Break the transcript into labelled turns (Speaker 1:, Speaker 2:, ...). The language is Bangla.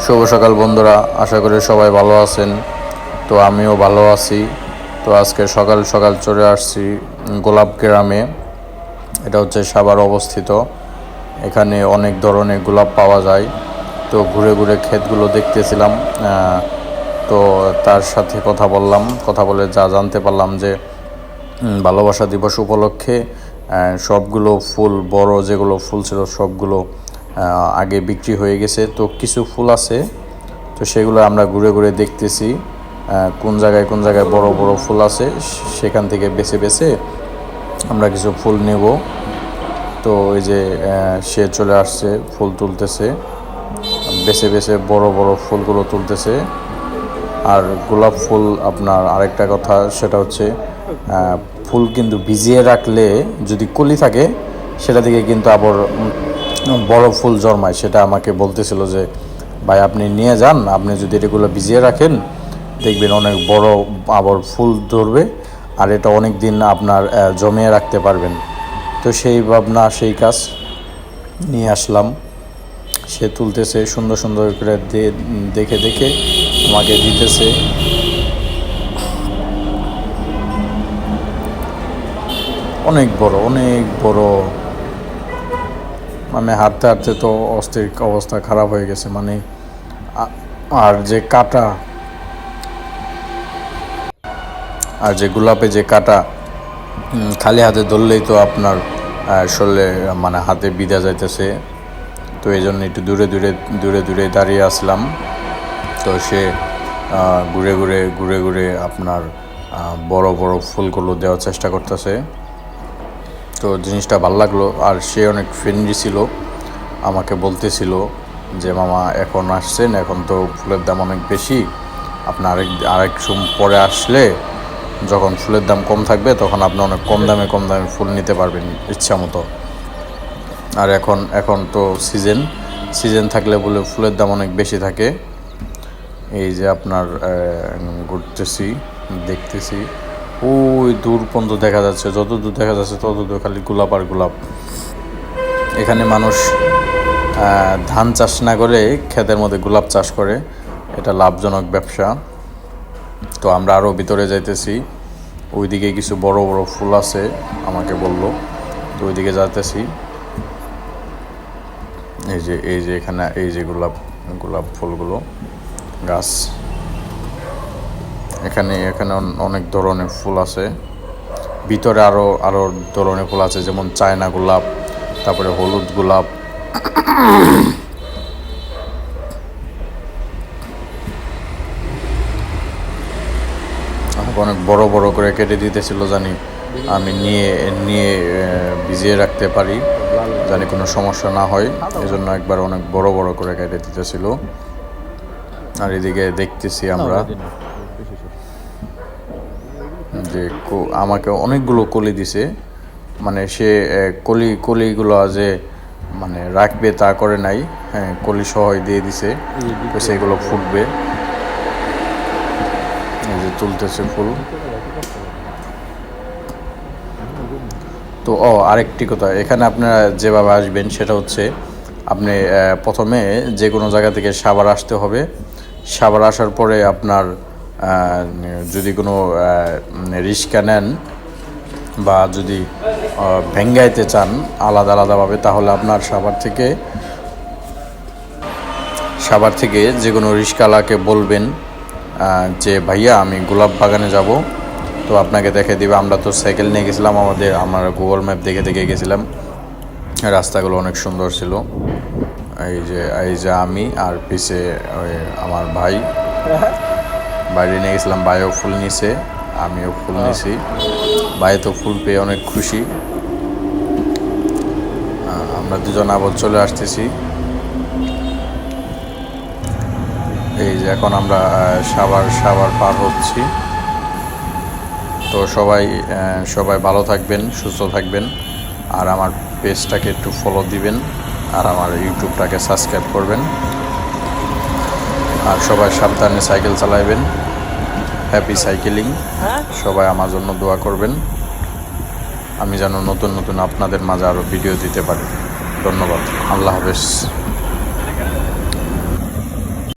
Speaker 1: শুভ সকাল বন্ধুরা, আশা করি সবাই ভালো আছেন। তো আমিও ভালো আছি। তো আজকে সকাল সকাল চলে আসছি গোলাপ গ্রামে। এটা হচ্ছে সাভার অবস্থিত। এখানে অনেক ধরনের গোলাপ পাওয়া যায়। তো ঘুরে ঘুরে ক্ষেতগুলো দেখতেছিলাম। তো তার সাথে কথা বলে যা জানতে পারলাম যে ভালোবাসা দিবস উপলক্ষে সবগুলো ফুল, বড় যেগুলো ফুল ছিল সবগুলো আগে বিক্রি হয়ে গেছে। তো কিছু ফুল আছে, তো সেগুলো আমরা ঘুরে ঘুরে দেখতেছি কোন জায়গায় বড় বড় ফুল আছে, সেখান থেকে বেছে বেছে আমরা কিছু ফুল নেব। তো এই যে সে চলে আসছে, ফুল তুলতেছে, বেছে বেছে বড় বড় ফুলগুলো তুলতেছে। আর গোলাপ ফুল, আপনার আরেকটা কথা সেটা হচ্ছে ফুল কিন্তু ভিজিয়ে রাখলে যদি কলি থাকে সেটা থেকে কিন্তু আবার বড় ফুল জন্মায়। সেটা আমাকে বলতেছিল যে ভাই আপনি নিয়ে যান, আপনি যদি এগুলো ভিজিয়ে রাখেন দেখবেন অনেক বড় আবার ফুল ধরবে, আর এটা অনেক দিন আপনার জমিয়ে রাখতে পারবেন। তো সেই ভাবনা, সেই কাজ নিয়ে আসলাম। সে তুলতেছে সুন্দর সুন্দর করে দেখে দেখে আমাকে দিতেছে। অনেক বড়, মানে হাঁটতে হাঁটতে তো অস্থির অবস্থা খারাপ হয়ে গেছে। মানে আর যে গোলাপে যে কাটা, খালি হাতে ধরলেই তো আপনার শরীরে মানে হাতে বিঁধা যাইতেছে। তো এই জন্য একটু দূরে দাঁড়িয়ে আসলাম। তো সে ঘুরে ঘুরে আপনার বড় বড় ফুলগুলো দেওয়ার চেষ্টা করতেছে। তো জিনিসটা ভালো লাগলো। আর সে অনেক ফ্রেন্ডলি ছিল, আমাকে বলতেছিল যে মামা এখন আসছেন, এখন তো ফুলের দাম অনেক বেশি, আপনার আরেক পরে আসলে যখন ফুলের দাম কম থাকবে তখন আপনি অনেক কম দামে ফুল নিতে পারবেন ইচ্ছা মতো। আর এখন তো সিজন থাকলে বলে ফুলের দাম অনেক বেশি থাকে। এই যে আপনার ঘুরতেছি, দেখতেছি, ওই দূর পর্যন্ত দেখা যাচ্ছে, যত দূর দেখা যাচ্ছে তত দূর খালি গোলাপ আর গোলাপ। এখানে মানুষ ধান চাষ না করে ক্ষেতের মধ্যে গোলাপ চাষ করে, এটা লাভজনক ব্যবসা। তো আমরা আরও ভিতরে যাইতেছি, ওইদিকে কিছু বড় বড় ফুল আছে আমাকে বললো, তো ওইদিকে যাইতেছি। এই যে এখানে এই যে গোলাপ ফুলগুলো গাছ, এখানে অনেক ধরনের ফুল আছে। ভিতরে আরো ধরনের ফুল আছে, যেমন চায়না গোলাপ, তারপরে হলুদ গোলাপ। আমাকে অনেক বড় বড় করে কেটে দিতেছিল, জানি আমি নিয়ে ভিজিয়ে রাখতে পারি, জানি কোনো সমস্যা না হয়, এই জন্য একবার অনেক বড় বড় করে কেটে দিতেছিল। আর এদিকে দেখতেছি আমরা যে আমাকে অনেকগুলো কলি দিছে। মানে সে কলিগুলো যে মানে রাখবে তা করে নাই, হ্যাঁ কলি সহই দিয়ে দিছে, তো সেগুলো ফুটবে। এই যে তুলতেছে ফুল। তো আরেকটি কথা, এখানে আপনারা যেভাবে আসবেন সেটা হচ্ছে আপনি প্রথমে যে কোনো জায়গা থেকে সাভার আসতে হবে। সাভার আসার পরে আপনার যদি কোনো রিক্সা নেন বা যদি ভেঙ্গাইতে চান আলাদাভাবে, তাহলে আপনার সাভার থেকে যে কোনো রিক্সাওয়ালাকে বলবেন যে ভাইয়া আমি গোলাপ বাগানে যাব, তো আপনাকে দেখে দিবে। আমরা তো সাইকেল নিয়ে গেছিলাম, আমার গুগল ম্যাপ দেখে গেছিলাম। রাস্তাগুলো অনেক সুন্দর ছিল। এই যে আমি আর পিছে আমার ভাই বাইরে নিয়ে গেছিলাম, ভাইও ফুল নিছে, আমিও ফুল নিছি। ভাই তো ফুল পেয়ে অনেক খুশি। আমরা দুজন আবার চলে আসতেছি। এই যে এখন আমরা সাভার পার হচ্ছি। তো সবাই ভালো থাকবেন, সুস্থ থাকবেন, আর আমার পেজটাকে একটু ফলো দিবেন, আর আমার ইউটিউবটাকে সাবস্ক্রাইব করবেন। আর সবাই সাবধানে সাইকেল চালাবেন। Happy cycling. সবাই আমার জন্য দোয়া করবেন, আমি যেন নতুন আপনাদের মাঝে আরও ভিডিও দিতে পারি। ধন্যবাদ। আল্লাহ হাফেজ।